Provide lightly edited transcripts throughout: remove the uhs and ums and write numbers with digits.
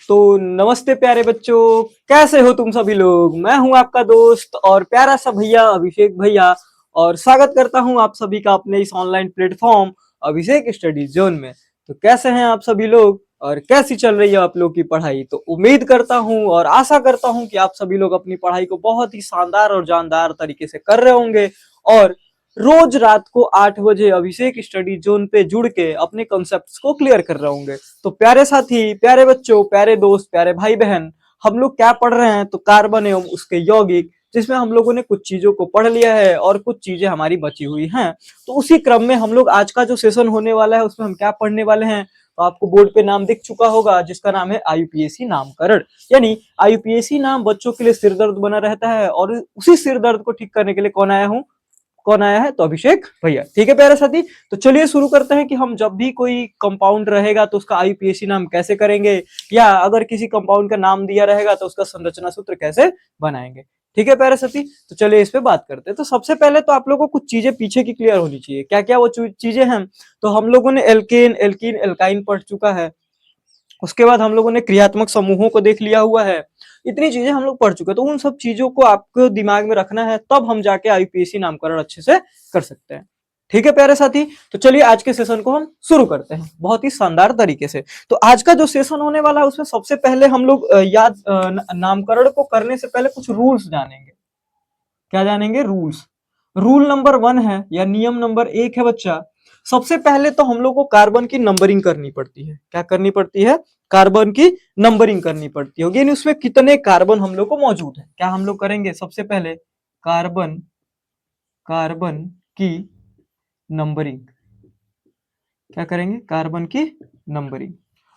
तो नमस्ते प्यारे बच्चों, कैसे हो तुम सभी लोग। मैं हूं आपका दोस्त और प्यारा सा भैया अभिषेक भैया, और स्वागत करता हूं आप सभी का अपने इस ऑनलाइन प्लेटफॉर्म अभिषेक स्टडी जोन में। तो कैसे हैं आप सभी लोग और कैसी चल रही है आप लोग की पढ़ाई। तो उम्मीद करता हूं और आशा करता हूं कि आप सभी लोग अपनी पढ़ाई को बहुत ही शानदार और जानदार तरीके से कर रहे होंगे और रोज रात को 8 बजे अभिषेक स्टडी जोन पे जुड़ के अपने कॉन्सेप्ट्स को क्लियर कर रहे होंगे। तो प्यारे साथी, प्यारे बच्चों, प्यारे दोस्त, प्यारे भाई बहन, हम लोग क्या पढ़ रहे हैं तो कार्बन एवं उसके यौगिक, जिसमें हम लोगों ने कुछ चीजों को पढ़ लिया है और कुछ चीजें हमारी बची हुई हैं। तो उसी क्रम में हम लोग आज का जो सेशन होने वाला है उसमें हम क्या पढ़ने वाले हैं, तो आपको बोर्ड पे नाम दिख चुका होगा जिसका नाम है आईयूपीएसी नामकरण। यानी आईयूपीएसी नाम बच्चों के लिए सिरदर्द बना रहता है और उसी सिरदर्द को ठीक करने के लिए कौन आया है तो अभिषेक भैया। ठीक है प्यारे साथी, तो चलिए शुरू करते हैं कि हम जब भी कोई कंपाउंड रहेगा तो उसका आईयूपीएसी नाम कैसे करेंगे, या अगर किसी कंपाउंड का नाम दिया रहेगा तो उसका संरचना सूत्र कैसे बनाएंगे। ठीक है प्यारे साथी, तो चलिए इस पे बात करते हैं। तो सबसे पहले तो आप लोगों को कुछ चीजें पीछे की क्लियर होनी चाहिए। क्या क्या वो चीजें हैं, तो हम लोगों ने एल्केन, एल्कीन, एल्काइन पढ़ चुका है। उसके बाद हम लोगों ने क्रियात्मक समूहों को देख लिया हुआ है। इतनी चीजें हम लोग पढ़ चुके हैं, तो उन सब चीजों को आपको दिमाग में रखना है, तब हम जाके आईयूपीएसी नामकरण अच्छे से कर सकते हैं। ठीक है प्यारे साथी, तो चलिए आज के सेशन को हम शुरू करते हैं बहुत ही शानदार तरीके से। तो आज का जो सेशन होने वाला है उसमें सबसे पहले हम लोग नामकरण को करने से पहले कुछ रूल्स जानेंगे। क्या जानेंगे? रूल्स। रूल नंबर 1 है या नियम नंबर 1 है बच्चा, सबसे पहले तो हम लोग को कार्बन की नंबरिंग करनी पड़ती है। क्या करनी पड़ती है? कार्बन की नंबरिंग करनी पड़ती है। यानी उसमें कितने कार्बन हम लोग को मौजूद है, क्या हम लोग करेंगे? सबसे पहले कार्बन कार्बन की नंबरिंग। क्या करेंगे? कार्बन की नंबरिंग।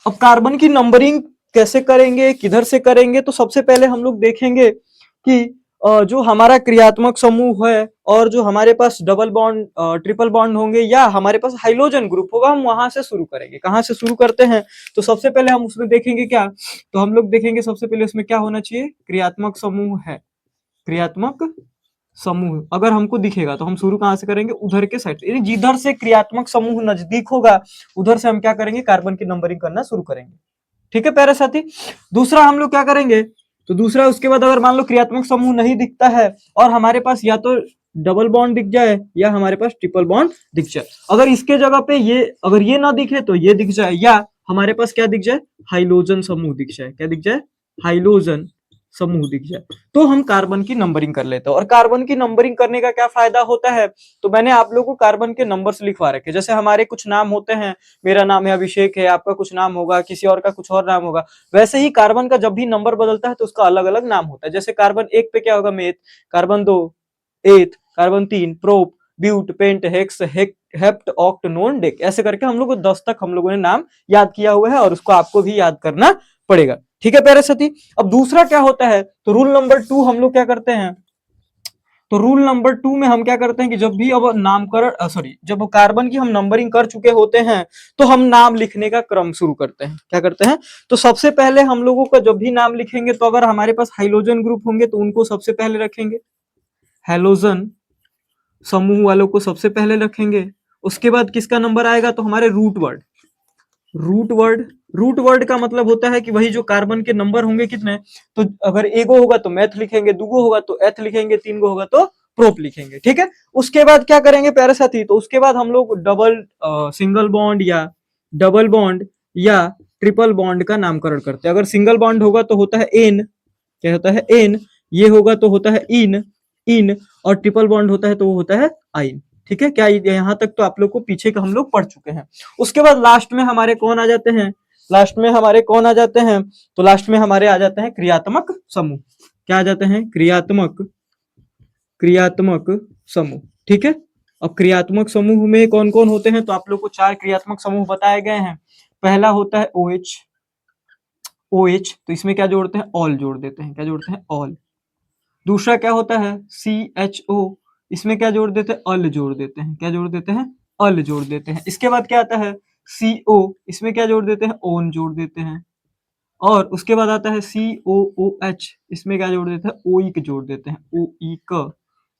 अब कार्बन की नंबरिंग कैसे करेंगे, किधर से करेंगे, तो सबसे पहले हम लोग देखेंगे कि जो हमारा क्रियात्मक समूह है और जो हमारे पास डबल बॉन्ड, ट्रिपल बॉन्ड होंगे या हमारे पास हाइड्रोजन ग्रुप होगा, हम वहां से शुरू करेंगे। कहां से शुरू करते हैं, तो सबसे पहले हम उसमें देखेंगे क्या, तो हम लोग देखेंगे सबसे पहले उसमें क्या होना चाहिए, क्रियात्मक समूह है। क्रियात्मक समूह अगर हमको दिखेगा तो हम शुरू कहां से करेंगे, उधर के साइड से। जिधर से क्रियात्मक समूह नजदीक होगा उधर से हम क्या करेंगे, कार्बन की नंबरिंग करना शुरू करेंगे। ठीक है प्यारे साथी। दूसरा हम लोग क्या करेंगे, तो दूसरा उसके बाद अगर मान लो क्रियात्मक समूह नहीं दिखता है और हमारे पास या तो डबल बॉन्ड दिख जाए या हमारे पास ट्रिपल बॉन्ड दिख जाए, अगर इसके जगह पे ये, अगर ये ना दिखे तो ये दिख जाए, या हमारे पास क्या दिख जाए, हाइड्रोजन समूह दिख जाए। क्या दिख जाए? हाइड्रोजन समूह दिख जाए, तो हम कार्बन की नंबरिंग कर लेते हैं। और कार्बन की नंबरिंग करने का क्या फायदा होता है, तो मैंने आप लोगों को कार्बन के नंबर्स लिखवा रखे। जैसे हमारे कुछ नाम होते हैं, मेरा नाम है अभिषेक है, आपका कुछ नाम होगा, किसी और का कुछ और नाम होगा, वैसे ही कार्बन का जब भी नंबर बदलता है तो उसका अलग अलग नाम होता है। जैसे कार्बन 1 पे क्या होगा, meth. Carbon 2 eth. Carbon 3 prop, but, pent, hex, hept, oct, non, dec. ऐसे करके हम लोग 10 तक हम लोगों ने नाम याद किया हुआ है और उसको आपको भी याद करना पड़ेगा। ठीक है प्यारे साथी। अब दूसरा क्या होता है, तो रूल नंबर 2 हम लोग क्या करते हैं, तो रूल नंबर 2 में हम क्या करते हैं कि जब भी अब नामकरण, सॉरी, जब कार्बन की हम नंबरिंग कर चुके होते हैं तो हम नाम लिखने का क्रम शुरू करते हैं। क्या करते हैं, तो सबसे पहले हम लोगों का जब भी नाम लिखेंगे तो अगर हमारे पास हाइड्रोजन ग्रुप होंगे तो उनको सबसे पहले रखेंगे, हाइड्रोजन समूह वालों को सबसे पहले रखेंगे। उसके बाद किसका नंबर आएगा, तो हमारे root word. Root word, root word का मतलब होता है कि वही जो कार्बन के नंबर होंगे कितने, तो अगर एगो होगा तो मैथ लिखेंगे, दूगो होगा तो एथ लिखेंगे, तीन गो होगा तो प्रोप लिखेंगे। ठीक है। उसके बाद क्या करेंगे प्यारे साथी, तो उसके बाद हम लोग डबल, सिंगल बॉन्ड या डबल बॉन्ड या ट्रिपल बॉन्ड का नामकरण करते हैं। अगर सिंगल बॉन्ड होगा तो होता है एन, क्या होता है, एन। ये होगा तो होता है इन, इन। और ट्रिपल बॉन्ड होता है तो वो होता है आइन। ठीक है, क्या यहाँ तक तो आप लोग को पीछे का हम लोग पढ़ चुके हैं। उसके बाद लास्ट में हमारे कौन आ जाते हैं, लास्ट में हमारे कौन आ जाते हैं, तो लास्ट में हमारे आ जाते हैं क्रियात्मक समूह। क्या आ जाते हैं? क्रियात्मक, क्रियात्मक समूह। ठीक है। अब क्रियात्मक समूह में कौन कौन होते हैं, तो आप लोग को 4 क्रियात्मक समूह बताए गए हैं। पहला होता है OH, OH, तो इसमें क्या जोड़ते हैं, ऑल जोड़ देते हैं। क्या जोड़ते हैं? ऑल। दूसरा क्या होता है, CHO, इसमें क्या जोड़ देते हैं, अल जोड़ देते हैं। क्या जोड़ देते हैं? अल जोड़ देते हैं। इसके बाद क्या आता है, CO, इसमें क्या जोड़ देते हैं, ओन जोड़ देते हैं। और उसके बाद आता है COOH, इसमें क्या जोड़ देते हैं, ओइक जोड़ देते हैं, ओइक।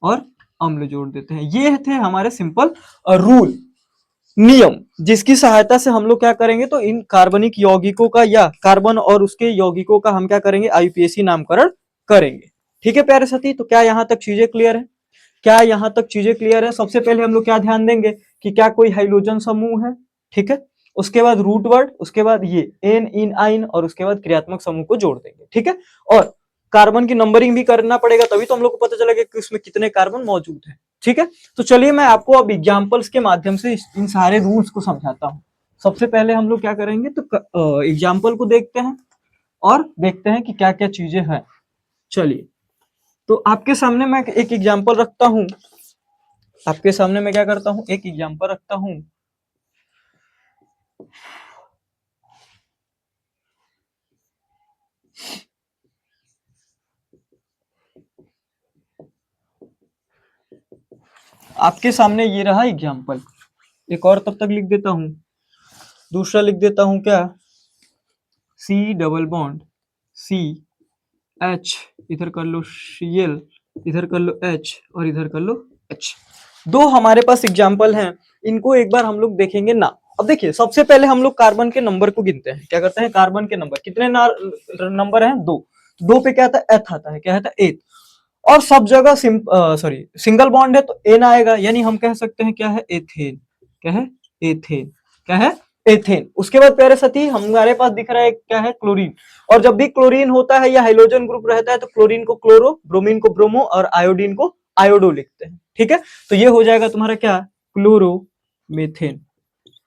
और अम्ल जोड़ देते हैं। ये थे हमारे सिंपल रूल। नियम जिसकी सहायता से हम लोग क्या करेंगे, तो इन कार्बनिक यौगिकों का या कार्बन और उसके यौगिकों का हम क्या करेंगे, आईयूपीएसी नामकरण करेंगे। ठीक है प्यारे साथी, तो क्या यहाँ तक चीजें क्लियर है? क्या यहाँ तक चीजें क्लियर है? सबसे पहले हम लोग क्या ध्यान देंगे कि क्या कोई हाइड्रोजन समूह है, ठीक है, उसके बाद रूट वर्ड, उसके बाद ये एन इन आइन, और उसके बाद क्रियात्मक समूह को जोड़ देंगे, ठीक है। और कार्बन की नंबरिंग भी करना पड़ेगा, तभी तो हम लोग को पता चलेगा कि उसमें कितने कार्बन मौजूद हैं, ठीक है। तो चलिए मैं आपको अब एग्जाम्पल्स के माध्यम से इन सारे रूल्स को समझाता हूँ। सबसे पहले हम लोग क्या करेंगे, तो एग्जाम्पल को देखते हैं और देखते हैं कि क्या क्या चीजें हैं। चलिए, तो आपके सामने मैं एक एग्जाम्पल रखता हूँ, आपके सामने मैं क्या करता हूँ, एक एग्जाम्पल रखता हूँ। आपके सामने ये रहा एग्जाम्पल, एक और तब तक लिख देता हूँ, दूसरा लिख देता हूँ क्या, C double bond C H, इधर कर लो Cl, इधर कर लो H और इधर कर लो H। दो हमारे पास एग्जाम्पल हैं, इनको एक बार हम लोग देखेंगे ना। अब देखिए, सबसे पहले हम लोग कार्बन के नंबर को गिनते हैं। क्या करते हैं, कार्बन के नंबर कितने नंबर हैं, दो। दो पे क्या आता है, एथ आता है, क्या आता है, एथ। और सब जगह सिंगल बॉन्ड है तो एन आएगा, यानी हम कह सकते हैं क्या है, एथेन। क्या है, एथेन। क्या है, एथेन। उसके बाद प्यारे साथी हमारे पास दिख रहा है क्या है, क्लोरीन। और जब भी क्लोरीन होता है या हाइड्रोजन ग्रुप रहता है तो क्लोरीन को क्लोरो, ब्रोमीन को ब्रोमो और आयोडीन को आयोडो लिखते हैं, ठीक है। तो ये हो जाएगा तुम्हारा क्या, क्लोरो मेथेन।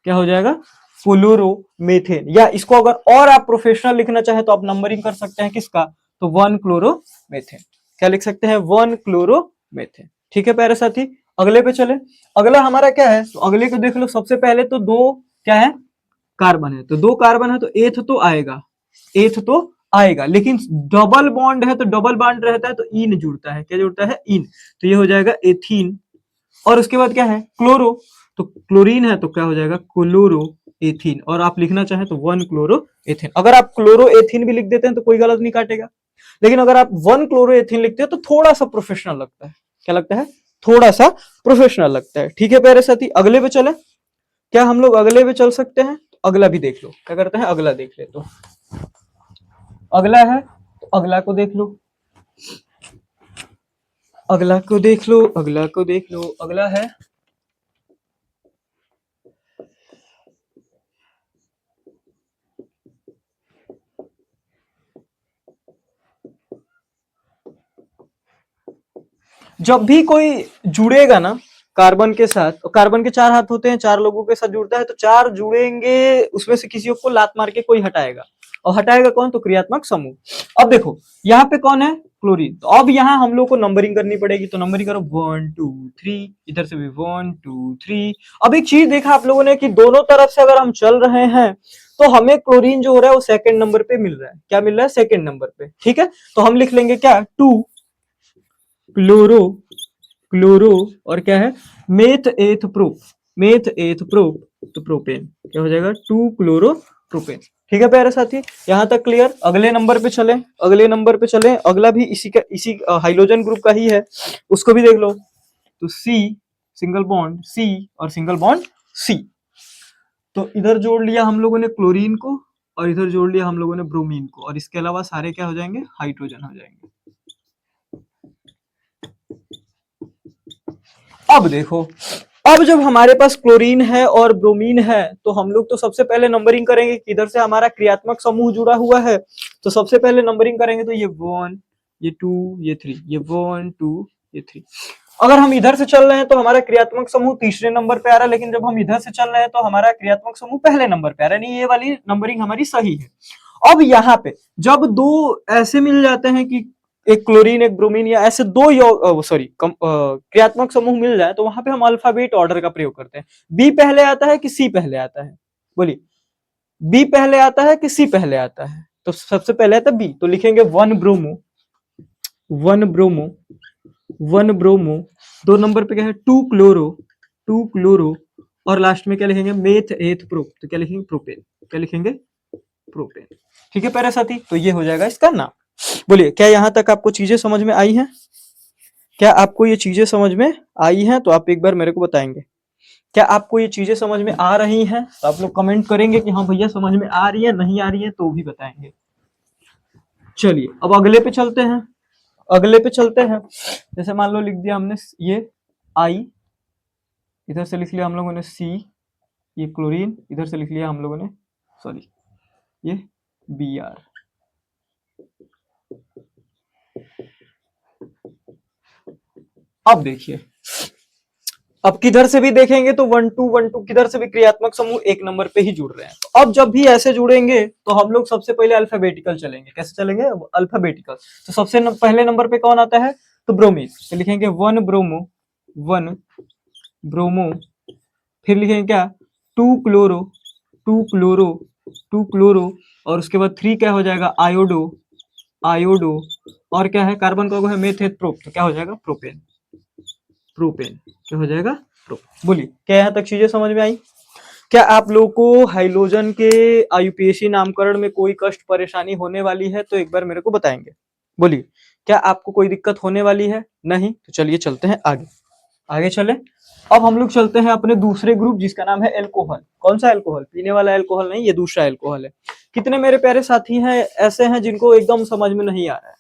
क्या हो जाएगा, क्लोरोमेथेन। या इसको अगर और आप प्रोफेशनल लिखना चाहे तो आप नंबरिंग कर सकते हैं किसका, तो 1 क्लोरोमेथेन। क्या लिख सकते हैं, 1 क्लोरोमेथेन, ठीक है प्यारे साथी। अगले पे चले, अगला हमारा क्या है, तो अगले को देख लो। सबसे पहले तो दो क्या है, कार्बन है, तो दो कार्बन है तो एथ तो आएगा, एथ तो आएगा। लेकिन डबल बॉन्ड है तो डबल बॉन्ड रहता है तो इन जुड़ता है, क्या जुड़ता है, इन। तो ये हो जाएगा एथीन। और उसके बाद क्या है, क्लोरो, तो क्लोरीन है तो क्या हो जाएगा, क्लोरो एथीन। और आप लिखना चाहें तो 1 क्लोरो एथीन। अगर आप क्लोरो एथीन भी लिख देते हैं तो कोई गलत नहीं काटेगा, लेकिन अगर आप 1 क्लोरो एथीन लिखते हैं तो थोड़ा सा प्रोफेशनल लगता है। क्या लगता है, थोड़ा सा प्रोफेशनल लगता है, ठीक है प्यारे साथी। अगले पे चले, क्या हम लोग अगले पे चल सकते हैं, तो अगला भी देख लो। क्या करते हैं, अगला देख ले, तो अगला है तो अगला को देख लो, अगला को देख लो, अगला को देख लो। अगला है, जब भी कोई जुड़ेगा ना कार्बन के साथ, कार्बन के चार हाथ होते हैं, चार लोगों के साथ जुड़ता है तो चार जुड़ेंगे, उसमें से किसी को लात मार के कोई हटाएगा। और हटाएगा कौन, तो क्रियात्मक समूह। अब देखो यहाँ पे कौन है, क्लोरीन। तो अब यहाँ हम लोग को नंबरिंग करनी पड़ेगी, तो नंबरिंग करो 1 2 3, इधर से भी 1 2 3। अब एक चीज देखा आप लोगों ने कि दोनों तरफ से अगर हम चल रहे हैं तो हमें क्लोरीन जो हो रहा है वो सेकंड नंबर पे मिल रहा है। क्या मिल रहा है, सेकंड नंबर पे, ठीक है। तो हम लिख लेंगे क्या, 2 क्लोरो, क्लोरो और क्या है, meth eth pro, meth eth pro, तो प्रोपेन। क्या हो जाएगा, 2 क्लोरो प्रोपेन, ठीक है प्यारे साथी। यहां तक क्लियर। अगले नंबर पे चले, अगले नंबर पे चले। अगला भी इसी हाइड्रोजन ग्रुप का ही है, उसको भी देख लो। तो सी सिंगल बॉन्ड सी और सिंगल बॉन्ड सी। तो इधर जोड़ लिया हम लोगों ने क्लोरीन को और इधर जोड़ लिया हम लोगों ने ब्रोमीन को, और इसके अलावा सारे क्या हो जाएंगे, हाइड्रोजन हो जाएंगे। अब देखो, अब जब हमारे पास क्लोरीन है और ब्रोमीन है तो हम लोग तो सबसे पहले नंबरिंग करेंगे कि इधर से हमारा क्रियात्मक समूह जुड़ा हुआ है, तो सबसे पहले नंबरिंग करेंगे तो ये 1 ये 2 ये 3, ये 1 2 ये 3। अगर हम इधर से चल रहे हैं तो हमारा क्रियात्मक समूह तीसरे नंबर पे आ रहा है, लेकिन जब हम इधर से चल रहे हैं तो हमारा क्रियात्मक समूह पहले नंबर पे आ रहा है। नहीं, ये वाली नंबरिंग हमारी सही है। अब यहाँ पे जब दो ऐसे मिल जाते हैं कि एक क्लोरीन एक ब्रोमीन या ऐसे दो क्रियात्मक समूह मिल जाए, तो वहां पे हम अल्फाबेट ऑर्डर का प्रयोग करते हैं। बी पहले आता है कि सी पहले आता है, बोलिए, बी पहले आता है कि सी पहले आता है, तो सबसे पहले आता है बी, तो लिखेंगे 1 ब्रोमो, 1 ब्रोमो, 1 ब्रोमो। दो नंबर पे क्या है, 2 क्लोरो, 2 क्लोरो। और लास्ट में क्या लिखेंगे, मेथ एथ प्रो, तो क्या लिखेंगे, प्रोपेन। क्या लिखेंगे, प्रोपेन, ठीक है प्यारे साथी। तो ये हो जाएगा इसका नाम। बोलिए, क्या यहां तक आपको चीजें समझ में आई हैं? क्या आपको ये चीजें समझ में आई हैं? तो आप एक बार मेरे को बताएंगे। क्या आपको ये चीजें समझ में आ रही हैं? तो आप लोग कमेंट करेंगे कि हाँ भैया समझ में आ रही है, नहीं आ रही है तो भी बताएंगे। चलिए अब अगले पे चलते हैं। अगले पे चलते हैं। जैसे मान लो लिख दिया हमने ये आई, इधर से लिख लिया हम लोगों ने सी, ये क्लोरीन, इधर से लिख लिया हम लोगों ने, सॉरी, ये बी आर। अब देखिए, अब किधर से भी देखेंगे तो 1 2 1 2 किधर से भी क्रियात्मक समूह एक नंबर पे ही जुड़ रहे हैं। तो अब जब भी ऐसे जुड़ेंगे तो हम लोग सबसे पहले अल्फाबेटिकल चलेंगे। कैसे चलेंगे? अल्फाबेटिकल। तो सबसे पहले नंबर पे कौन आता है? तो ब्रोमीन। तो लिखेंगे 1 ब्रोमो, 1 ब्रोमो, फिर लिखेंगे क्या? 2 क्लोरो, 2 क्लोरो, 2 क्लोरो, और उसके बाद 3 क्या हो जाएगा? आयोडो, आयोडो, और क्या है? कार्बन का है मेथेट प्रोप, तो क्या हो जाएगा? प्रोपेन, प्रोपेन, क्या हो जाएगा? प्रोपेन। बोलिए क्या यहाँ तक चीजें समझ में आई? क्या आप लोगों को हाइड्रोजन के आईयूपीएसी नामकरण में कोई कष्ट परेशानी होने वाली है? तो एक बार मेरे को बताएंगे। बोलिए क्या आपको कोई दिक्कत होने वाली है? नहीं? तो चलिए चलते हैं आगे। आगे चले। अब हम लोग चलते हैं अपने दूसरे ग्रुप जिसका नाम है एल्कोहल। कौन सा एल्कोहल? पीने वाला एल्कोहल नहीं, ये दूसरा एल्कोहल है। कितने मेरे प्यारे साथी हैं ऐसे हैं जिनको एकदम समझ में नहीं आ रहा है?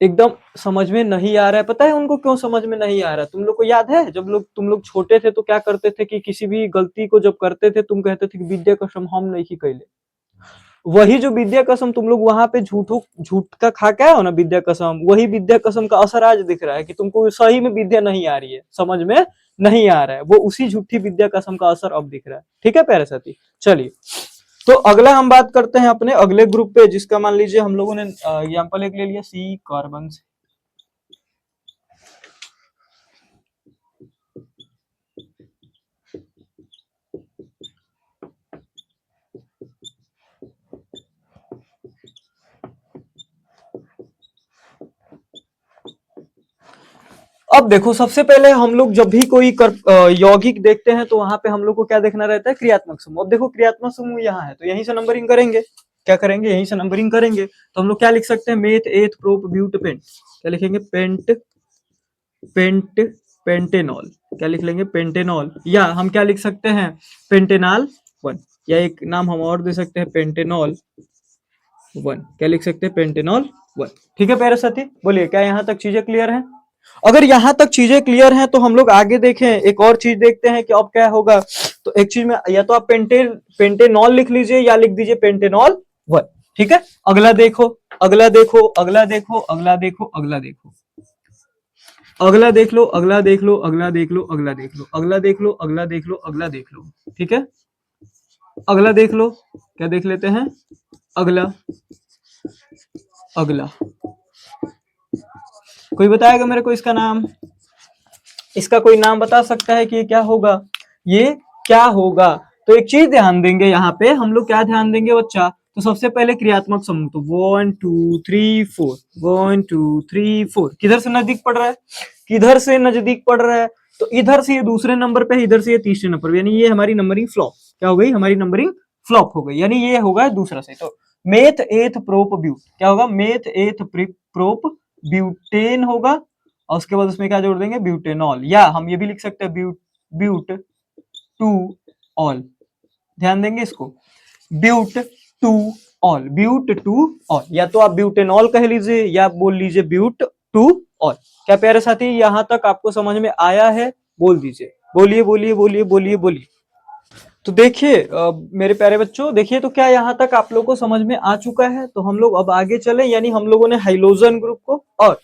एकदम समझ में नहीं आ रहा है। पता है उनको क्यों समझ में नहीं आ रहा है? तुम लोग को याद है जब तुम लोग छोटे थे तो क्या करते थे कि किसी भी गलती को जब करते थे तुम कहते थे कि विद्या कसम हम नहीं कैले। वही जो विद्या कसम तुम लोग वहां पे झूठ का खा के आए हो ना, विद्या कसम, वही विद्या कसम का असर आज दिख रहा है कि तुमको सही में विद्या नहीं आ रही है, समझ में नहीं आ रहा है। वो उसी झूठी विद्या कसम का असर अब दिख रहा है। ठीक है प्यारे साथी? चलिए तो अगला हम बात करते हैं अपने अगले ग्रुप पे जिसका मान लीजिए हम लोगों ने एग्जाम्पल एक ले लिया सी कार्बन। अब देखो सबसे पहले हम लोग जब भी कोई यौगिक देखते हैं तो वहां पे हम लोग को क्या देखना रहता है? क्रियात्मक समूह। अब देखो क्रियात्मक समूह यहाँ है तो यहीं से नंबरिंग करेंगे। क्या करेंगे? यहीं से नंबरिंग करेंगे। तो हम लोग क्या लिख सकते हैं? मेथ एथ प्रोप ब्यूट पेंट। क्या लिखेंगे? Pent, pent, pentanol. क्या लिख लेंगे? पेंटेनॉल। या हम क्या लिख सकते हैं? पेंटेनॉल 1। या एक नाम हम और दे सकते हैं पेंटेनॉल 1। क्या लिख सकते हैं? पेंटेनॉल 1। ठीक है प्यारे साथी? बोलिए क्या यहाँ तक चीजें क्लियर हैं? अगर यहाँ तक चीजें क्लियर हैं तो हम लोग आगे देखें, एक और चीज देखते हैं कि अब क्या होगा। तो एक चीज में या तो आप पेंटेनॉल लिख लीजिए या लिख दीजिए पेंटेनॉल 1। ठीक है? अगला देखो, अगला देखो, अगला देखो, अगला देखो, अगला देखो, अगला देख लो, अगला देख लो, अगला देख लो, अगला देख लो, अगला देख लो, अगला देख लो, अगला देख लो। ठीक है? अगला देख लो। क्या देख लेते हैं? अगला, अगला कोई बताएगा मेरे को इसका नाम? इसका कोई नाम बता सकता है कि ये क्या होगा? ये क्या होगा? तो एक चीज ध्यान देंगे यहाँ पे हम लोग, क्या ध्यान देंगे बच्चा? तो सबसे पहले क्रियात्मक समूह, तो 1 2 3 4, 1 2 3 4 किधर से नजदीक पड़ रहा है? किधर से नजदीक पड़ रहा है? तो इधर से ये दूसरे नंबर पे है, इधर से ये तीसरे नंबर पे, यानी ये हमारी नंबरिंग फ्लॉप। क्या हो गई? हमारी नंबरिंग फ्लॉप हो गई, यानी ये होगा दूसरा से। तो मेथ एथ प्रोप ब्यूट क्या होगा? मेथ एथ प्रोप ब्यूटेन होगा, और उसके बाद उसमें क्या जोड़ देंगे? ब्यूटेनॉल। या हम ये भी लिख सकते हैं ब्यूट टू ऑल। ध्यान देंगे इसको, but two ol, but two ol, या तो आप ब्यूटेनॉल कह लीजिए या आप बोल लीजिए ब्यूट टू ऑल। क्या प्यारे साथी यहां तक आपको समझ में आया है? बोल दीजिए, बोलिए बोलिए बोलिए बोलिए बोलिए। तो देखिए मेरे प्यारे बच्चों, देखिए तो क्या यहाँ तक आप लोगों को समझ में आ चुका है? तो हम लोग अब आगे चले, यानी हम लोगों ने हाइड्रोजन ग्रुप को और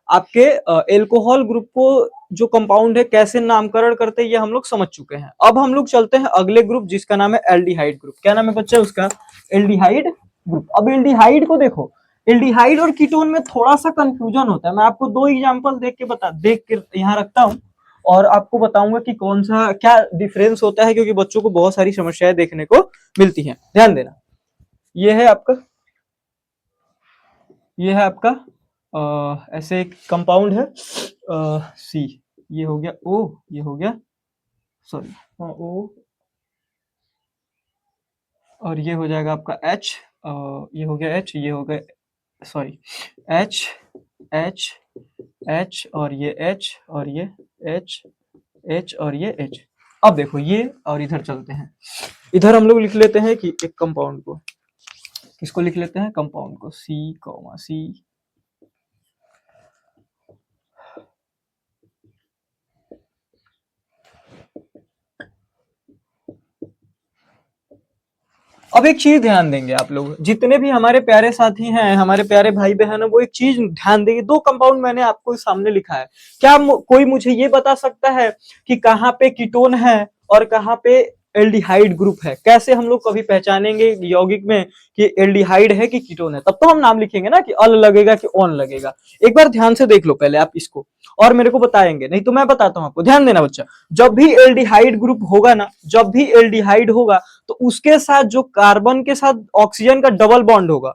आपके एल्कोहल ग्रुप को जो कंपाउंड है कैसे नामकरण करते हैं ये हम लोग समझ चुके हैं। अब हम लोग चलते हैं अगले ग्रुप जिसका नाम है एल्डिहाइड ग्रुप। क्या नाम है बच्चा उसका? Aldehyde group. अब एल्डिहाइड को देखो, एल्डिहाइड और कीटोन में थोड़ा सा कंफ्यूजन होता है। मैं आपको दो एग्जांपल देख के यहाँ रखता हूँ और आपको बताऊंगा कि कौन सा क्या डिफरेंस होता है, क्योंकि बच्चों को बहुत सारी समस्याएं देखने को मिलती हैं। ध्यान देना, ये है आपका, ये है आपका ऐसे एक कंपाउंड है सी, ये हो गया ओ, ये हो गया सॉरी ओ, और ये हो जाएगा आपका एच, ये हो गया एच, ये हो गया सॉरी एच, एच, एच, और ये एच, और ये एच, H और ये H। अब देखो ये और इधर चलते हैं, इधर हम लोग लिख लेते हैं कि एक कंपाउंड को, किसको लिख लेते हैं, कंपाउंड को C, अब एक चीज ध्यान देंगे आप लोग, जितने भी हमारे प्यारे साथी हैं, हमारे प्यारे भाई बहन हैं, वो एक चीज ध्यान देंगे। दो कंपाउंड मैंने आपको सामने लिखा है, क्या कोई मुझे ये बता सकता है कि कहाँ पे कीटोन है और कहाँ पे एल्डिहाइड ग्रुप है? कैसे हम लोग कभी पहचानेंगे यौगिक में कि एल्डिहाइड है कि कीटोन है? तब तो हम नाम लिखेंगे ना कि अल लगेगा कि ऑन लगेगा। एक बार ध्यान से देख लो पहले आप इसको, और मेरे को बताएंगे, नहीं तो मैं बताता हूं आपको। ध्यान देना बच्चा, जब भी एल्डिहाइड ग्रुप होगा ना, जब भी एल्डिहाइड होगा तो उसके साथ जो कार्बन के साथ ऑक्सीजन का डबल बॉन्ड होगा,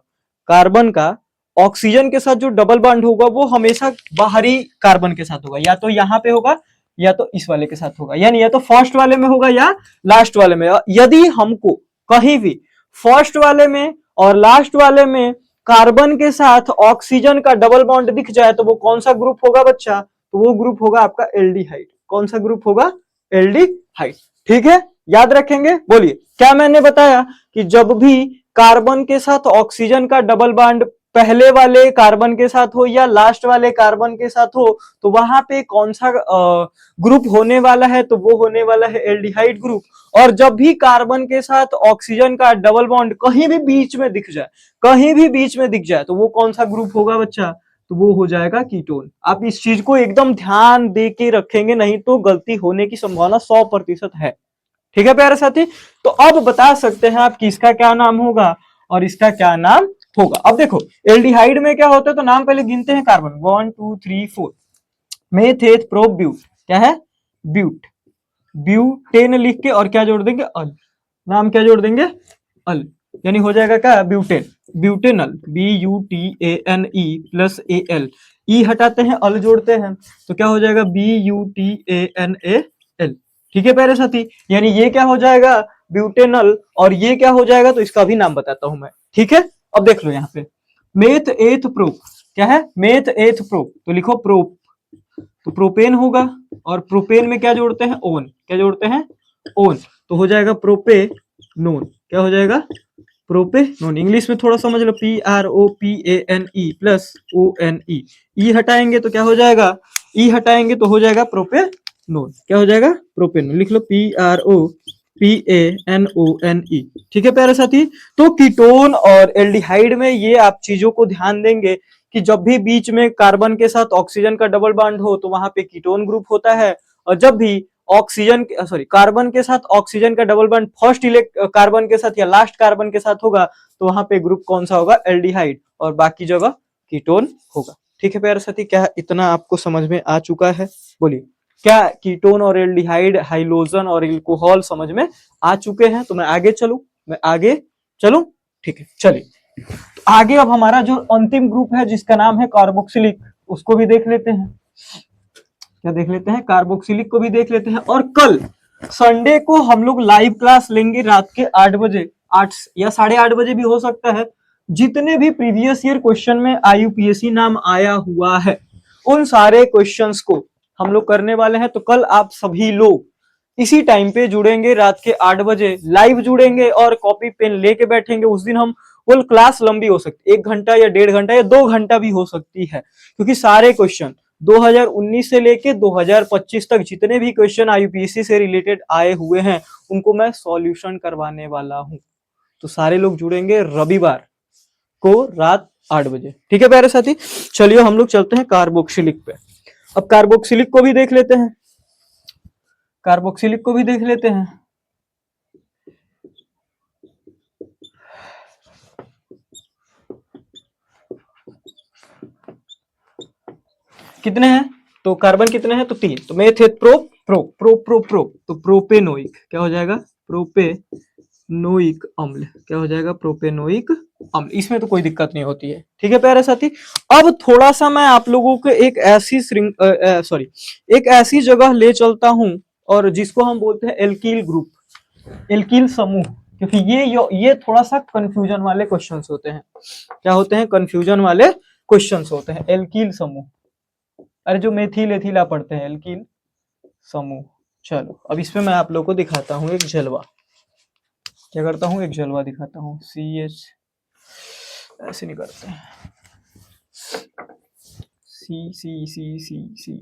कार्बन का ऑक्सीजन के साथ जो डबल बॉन्ड होगा वो हमेशा बाहरी कार्बन के साथ होगा, या तो यहाँ पे होगा या तो इस वाले के साथ होगा, यानी या तो फर्स्ट वाले में होगा या लास्ट वाले में। यदि हमको कहीं भी फर्स्ट वाले में और लास्ट वाले में कार्बन के साथ ऑक्सीजन का डबल बॉन्ड दिख जाए तो वो कौन सा ग्रुप होगा बच्चा? तो वो ग्रुप होगा आपका एल्डिहाइड। कौन सा ग्रुप होगा? एल्डिहाइड। ठीक है, याद रखेंगे। बोलिए, क्या मैंने बताया कि जब भी कार्बन के साथ ऑक्सीजन का डबल बॉन्ड पहले वाले कार्बन के साथ हो या लास्ट वाले कार्बन के साथ हो तो वहां पे कौन सा ग्रुप होने वाला है? तो वो होने वाला है एल्डिहाइड ग्रुप। और जब भी कार्बन के साथ ऑक्सीजन का डबल बॉन्ड कहीं भी बीच में दिख जाए, कहीं भी बीच में दिख जाए, तो वो कौन सा ग्रुप होगा बच्चा? तो वो हो जाएगा कीटोन। आप इस चीज को एकदम ध्यान दे के रखेंगे, नहीं तो गलती होने की संभावना 100% है। ठीक है प्यारे साथी, तो अब बता सकते हैं आप कि इसका क्या नाम होगा और इसका क्या नाम होगा। अब देखो, एल्डिहाइड में क्या होता है, तो नाम पहले गिनते हैं कार्बन, 1 2 3 4। मेथेट प्रो ब्यूट, क्या है? ब्यूट। ब्यूटेन लिख के और क्या जोड़ देंगे? अल। नाम क्या जोड़ देंगे? अल। यानी हो जाएगा क्या? Butane. Butanal, BUTANE plus AL। ई हटाते हैं, अल जोड़ते हैं, तो क्या हो जाएगा? BUTANAL। ठीक है प्यारे साथी, यानी ये क्या हो जाएगा? ब्यूटेनल। और ये क्या हो जाएगा? तो इसका भी नाम बताता हूं मैं। ठीक है, अब देख लो यहाँ पे, मेथ एथ प्रोप। क्या है? मेथ एथ प्रोप, तो लिखो प्रोप। तो प्रोपेन होगा, और प्रोपेन में क्या जोड़ते हैं? ओन। क्या जोड़ते हैं? ओन। तो हो जाएगा प्रोपेनोन। क्या हो जाएगा? प्रोपेनोन। इंग्लिश में थोड़ा समझ लो, PROPANE प्लस ONE। ई हटाएंगे तो क्या हो जाएगा? ई हटाएंगे तो हो जाएगा प्रोपेनोन। क्या हो जाएगा? प्रोपेनोन। लिख लो PROPANONE। ठीक है प्यारे साथी, तो कीटोन और एल्डिहाइड में ये आप चीजों को ध्यान देंगे कि जब भी बीच में कार्बन के साथ ऑक्सीजन का डबल बॉन्ड हो तो वहां पे कीटोन ग्रुप होता है, और जब भी ऑक्सीजन सॉरी कार्बन के साथ ऑक्सीजन का डबल बॉन्ड फर्स्ट कार्बन के साथ या लास्ट कार्बन के साथ होगा तो वहां पे ग्रुप कौन सा होगा? एल्डिहाइड। और बाकी जगह कीटोन होगा। ठीक है प्यारे साथी, क्या इतना आपको समझ में आ चुका है? बोलिए, क्या कीटोन और एल्डिहाइड, हाइलोजन और एल्कोहल समझ में आ चुके हैं? तो मैं आगे चलूं, मैं आगे चलूं? ठीक है, चलिए आगे। अब हमारा जो अंतिम ग्रुप है जिसका नाम है कार्बोक्सिलिक, उसको भी देख लेते हैं। क्या देख लेते हैं? कार्बोक्सिलिक को भी देख लेते हैं। और कल संडे को हम लोग लाइव क्लास लेंगे रात के 8 बजे, 8 या 8:30 बजे भी हो सकता है। जितने भी प्रीवियस ईयर क्वेश्चन में IUPAC नाम आया हुआ है उन सारे क्वेश्चंस को हम लोग करने वाले हैं। तो कल आप सभी लोग इसी टाइम पे जुड़ेंगे, रात के 8 बजे लाइव जुड़ेंगे और कॉपी पेन लेके बैठेंगे। उस दिन हम फुल क्लास लंबी हो सकती है, 1 घंटा या 1.5 घंटा या 2 घंटा भी हो सकती है, क्योंकि सारे क्वेश्चन 2019 से लेके 2025 तक जितने भी क्वेश्चन IUPAC से रिलेटेड आए हुए हैं उनको मैं सॉल्यूशन करवाने वाला हूं। तो सारे लोग जुड़ेंगे रविवार को रात 8 बजे। ठीक है प्यारे साथी, चलिए हम लोग चलते हैं कार्बोक्सिलिक पे। अब कार्बोक्सिलिक को भी देख लेते हैं, कार्बोक्सिलिक को भी देख लेते हैं। कितने हैं? तो कार्बन कितने हैं? तो 3। तो मेथेट प्रो तो प्रोपेनोइक क्या हो जाएगा? प्रोपेनोइक अम्ल। क्या हो जाएगा? प्रोपेनोइक अम्ल। इसमें तो कोई दिक्कत नहीं होती है। ठीक है प्यारे साथी, अब थोड़ा सा मैं आप लोगों को एक ऐसी एक ऐसी जगह ले चलता हूं और जिसको हम बोलते हैं एल्कील ग्रुप, एल्कील समूह। क्योंकि ये थोड़ा सा कंफ्यूजन वाले क्वेश्चंस होते हैं। क्या होते हैं? कंफ्यूजन वाले क्वेश्चंस होते हैं। एल्कील समूह, अरे जो मेथिल एथिल आप पढ़ते हैं, एल्कील समूह। चलो अब इसमें मैं आप लोगों को दिखाता हूँ एक जलवा। क्या करता हूँ, एक जलवा दिखाता हूँ। CH ऐसे नहीं करते हैं, C।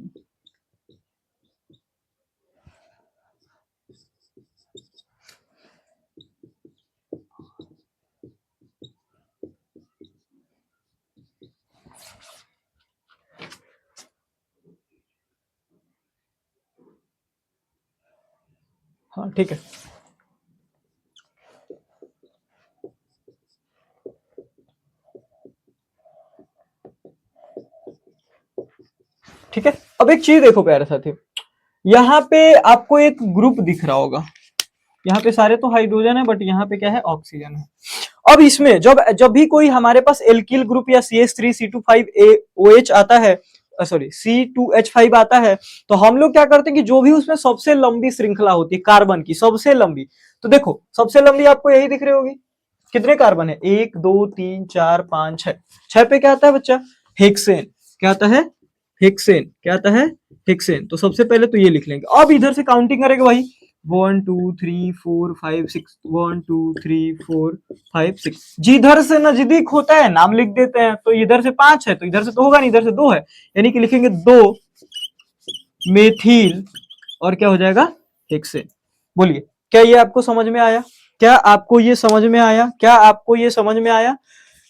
हाँ ठीक है। ठीक है, अब एक चीज देखो प्यारे साथी, यहाँ पे आपको एक ग्रुप दिख रहा होगा। यहाँ पे सारे तो हाइड्रोजन है, बट यहाँ पे क्या है, ऑक्सीजन है। अब इसमें जब जब भी कोई हमारे पास एल्किल ग्रुप या CH3 C25OH आता है, सॉरी C2H5 आता है, तो हम लोग क्या करते हैं कि जो भी उसमें सबसे लंबी श्रृंखला होती है कार्बन की, सबसे लंबी, तो देखो सबसे लंबी आपको यही दिख रही होगी। कितने कार्बन है, 1 2 3 4 5 6। 6 पे क्या आता है बच्चा, हेक्सेन। क्या आता है, हेक्सेन। क्या आता है, हेक्सेन। तो सबसे पहले तो ये लिख लेंगे। अब इधर से काउंटिंग करेंगे भाई, 1 2 3 4 5 6, 1 2 3 4 5 6। जिधर से नजदीक होता है नाम लिख देते हैं। तो इधर से 5 है तो इधर से तो होगा नहीं, इधर से 2 है, यानी कि लिखेंगे 2 मेथिल और क्या हो जाएगा, हेक्सेन। बोलिए क्या ये आपको समझ में आया, क्या आपको ये समझ में आया, क्या आपको ये समझ में आया।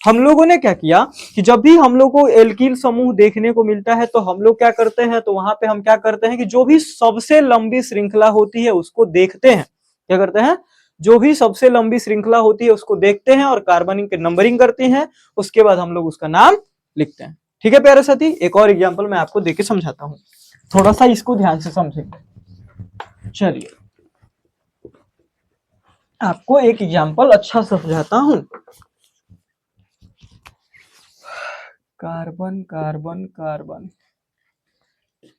हम लोगों ने क्या किया कि जब भी हम लोग को एल्किल समूह देखने को मिलता है तो हम लोग क्या करते हैं, तो वहां पे हम क्या करते हैं कि जो भी सबसे लंबी श्रृंखला होती है उसको देखते हैं। क्या करते हैं, जो भी सबसे लंबी श्रृंखला होती है उसको देखते हैं और कार्बनिक के नंबरिंग करते हैं, उसके बाद हम लोग उसका नाम लिखते हैं। ठीक है प्यारे साथी, एक और एग्जाम्पल मैं आपको देके समझाता हूँ, थोड़ा सा इसको ध्यान से समझेंगे। चलिए आपको एक एग्जाम्पल अच्छा समझाता हूं। कार्बन कार्बन कार्बन,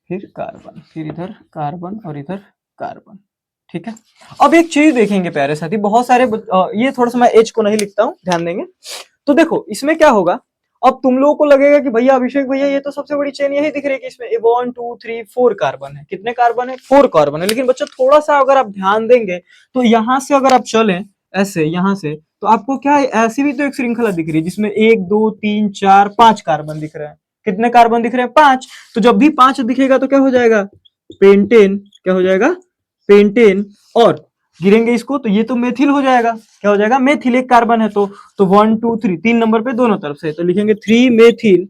फिर कार्बन, फिर इधर कार्बन और इधर कार्बन। ठीक है, अब एक चीज देखेंगे प्यारे साथी, बहुत सारे ये थोड़ा सा मैं एच को नहीं लिखता हूं, ध्यान देंगे। तो देखो इसमें क्या होगा, अब तुम लोगों को लगेगा कि भैया अभिषेक भैया ये तो सबसे बड़ी चेन यही दिख रही है कि इसमें 1 2 3 4 कार्बन है। कितने कार्बन है, 4 कार्बन है। लेकिन बच्चों थोड़ा सा अगर आप ध्यान देंगे तो यहां से अगर आप चलें ऐसे यहां से, तो आपको क्या है, ऐसी भी तो एक श्रृंखला दिख रही है जिसमें 1 2 3 4 5 कार्बन दिख रहे हैं। कितने कार्बन दिख रहे हैं, 5। तो जब भी 5 दिखेगा तो क्या हो जाएगा, पेंटेन। क्या हो जाएगा, पेंटेन। और गिरेंगे इसको तो ये तो मेथिल हो जाएगा। क्या हो जाएगा, मेथिल। एक कार्बन है तो 1 2 3 3 नंबर पे दोनों तरफ से, तो लिखेंगे 3 मेथिल।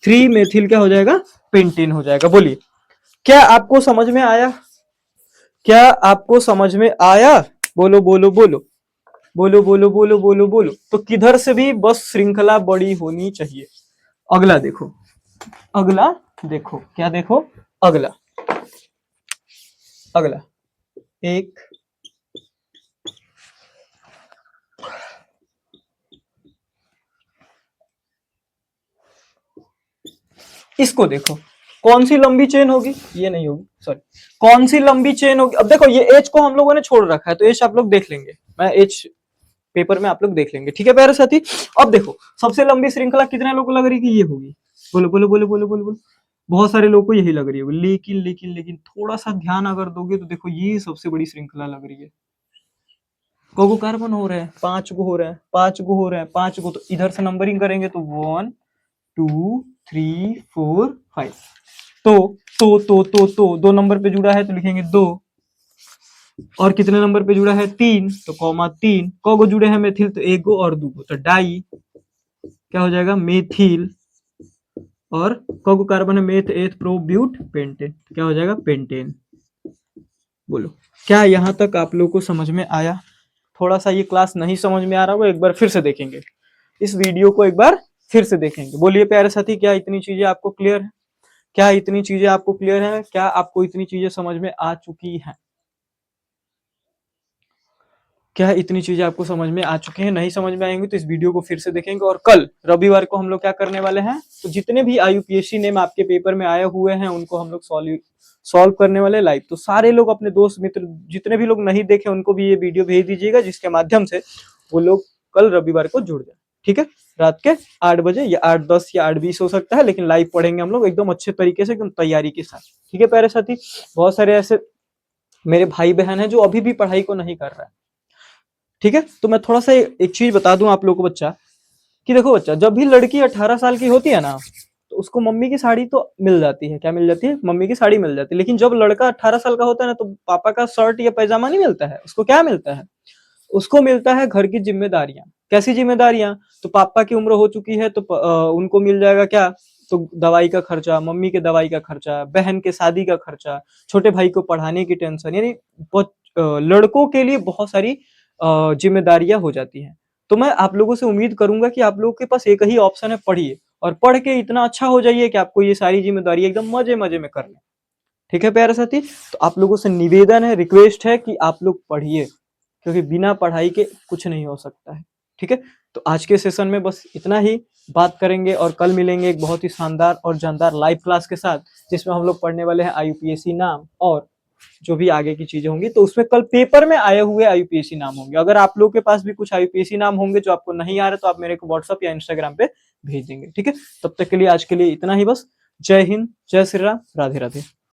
3 मेथिल क्या हो जाएगा, पेंटेन हो जाएगा। बोलिए क्या आपको समझ में आया, क्या आपको समझ में आया, बोलो बोलो बोलो बोलो बोलो बोलो बोलो बोलो। तो किधर से भी बस श्रृंखला बड़ी होनी चाहिए। अगला देखो, अगला देखो, क्या देखो, अगला, अगला एक, इसको देखो, कौन सी लंबी चेन होगी, ये नहीं होगी, सॉरी, कौन सी लंबी चेन होगी। अब देखो ये एच को हम लोगों ने छोड़ रखा है तो एच आप लोग देख लेंगे, मैं एच पेपर में आप लोग देख लेंगे। ठीक है प्यारे साथी, अब देखो सबसे लंबी श्रृंखला कितने लोगों को लग रही है कि ये होगी, बोलो बोलो बोलो बोलो बोलो बोलो। बहुत सारे लोगों को यही लग रही है, लेकिन लेकिन लेकिन थोड़ा सा ध्यान अगर दोगे तो देखो ये सबसे बड़ी श्रृंखला लग रही है। को कार्बन हो रहे हैं, 5 गो हो रहे हैं, 5 गो हो रहे हैं, 5 गो। तो इधर से नंबरिंग करेंगे तो 1 2 3 4 5। तो 2 नंबर पे जुड़ा है तो लिखेंगे 2। और कितने नंबर पे जुड़ा है, 3, तो कॉमा 3। को जुड़े हैं मेथिल तो 1 गो और 2 गो, तो डाई। क्या हो जाएगा, मेथिल। और को कार्बन है, मेथ एथ प्रो ब्यूट पेंटेन। क्या हो जाएगा, पेंटेन। बोलो क्या यहाँ तक आप लोगों को समझ में आया। थोड़ा सा ये क्लास नहीं समझ में आ रहा होगा, एक बार फिर से देखेंगे इस वीडियो को, एक बार फिर से देखेंगे। बोलिए प्यारे साथी क्या इतनी चीजें आपको क्लियर है, क्या इतनी चीजें आपको क्लियर है, क्या आपको इतनी चीजें समझ में आ चुकी हैं, क्या इतनी चीजें आपको समझ में आ चुकी हैं। नहीं समझ में आएंगी तो इस वीडियो को फिर से देखेंगे। और कल रविवार को हम लोग क्या करने वाले हैं, तो जितने भी IUPAC नेम आपके पेपर में आए हुए हैं उनको हम लोग सॉल्व करने वाले लाइव। तो सारे लोग अपने दोस्त मित्र जितने भी लोग नहीं देखे उनको भी ये वीडियो भेज दीजिएगा, जिसके माध्यम से वो लोग कल रविवार को जुड़ जाए। ठीक है, रात के 8 बजे या 8:10 या 8:20 हो सकता है, लेकिन लाइव पढ़ेंगे हम लोग एकदम अच्छे तरीके से, एकदम तैयारी के साथ। ठीक है प्यारे साथी, बहुत सारे ऐसे मेरे भाई बहन है जो अभी भी पढ़ाई को नहीं कर रहा है। ठीक है, तो मैं थोड़ा सा एक चीज बता दूं आप लोगों को बच्चा, कि देखो बच्चा, जब भी लड़की 18 साल की होती है ना, तो उसको मम्मी की साड़ी तो मिल जाती है। क्या मिल जाती है? मम्मी की साड़ी मिल जाती है। लेकिन जब लड़का 18 साल का होता है ना, तो पापा का शर्ट या पैजामा नहीं मिलता है, उसको क्या मिलता है? उसको मिलता है घर की जिम्मेदारियां। कैसी जिम्मेदारियां? तो पापा की उम्र हो चुकी है तो उनको मिल जाएगा क्या? तो दवाई का खर्चा, मम्मी के दवाई का खर्चा, बहन के शादी का खर्चा, छोटे भाई को पढ़ाने की टेंशन, यानी लड़कों के लिए बहुत सारी जिम्मेदारियां हो जाती हैं। तो मैं आप लोगों से उम्मीद करूंगा कि आप लोगों के पास एक ही ऑप्शन है, पढ़िए, और पढ़ के इतना अच्छा हो जाइए कि आपको ये सारी जिम्मेदारी एकदम मजे मजे में करनी। ठीक है प्यारे साथी, तो आप लोगों से निवेदन है, रिक्वेस्ट है कि आप लोग पढ़िए, क्योंकि बिना पढ़ाई के कुछ नहीं हो सकता है। ठीक है, तो आज के सेशन में बस इतना ही बात करेंगे, और कल मिलेंगे एक बहुत ही शानदार और जानदार लाइव क्लास के साथ, जिसमें हम लोग पढ़ने वाले हैं आईयूपीएसी नाम और जो भी आगे की चीजें होंगी। तो उसमें कल पेपर में आए हुए आईयूपीएसी नाम होंगे। अगर आप लोग के पास भी कुछ आईयूपीएसी नाम होंगे जो आपको नहीं आ रहे, तो आप मेरे को व्हाट्सअप या इंस्टाग्राम पे भेज देंगे। ठीक है, तब तक के लिए आज के लिए इतना ही बस। जय हिंद, जय श्री राम, राधे राधे।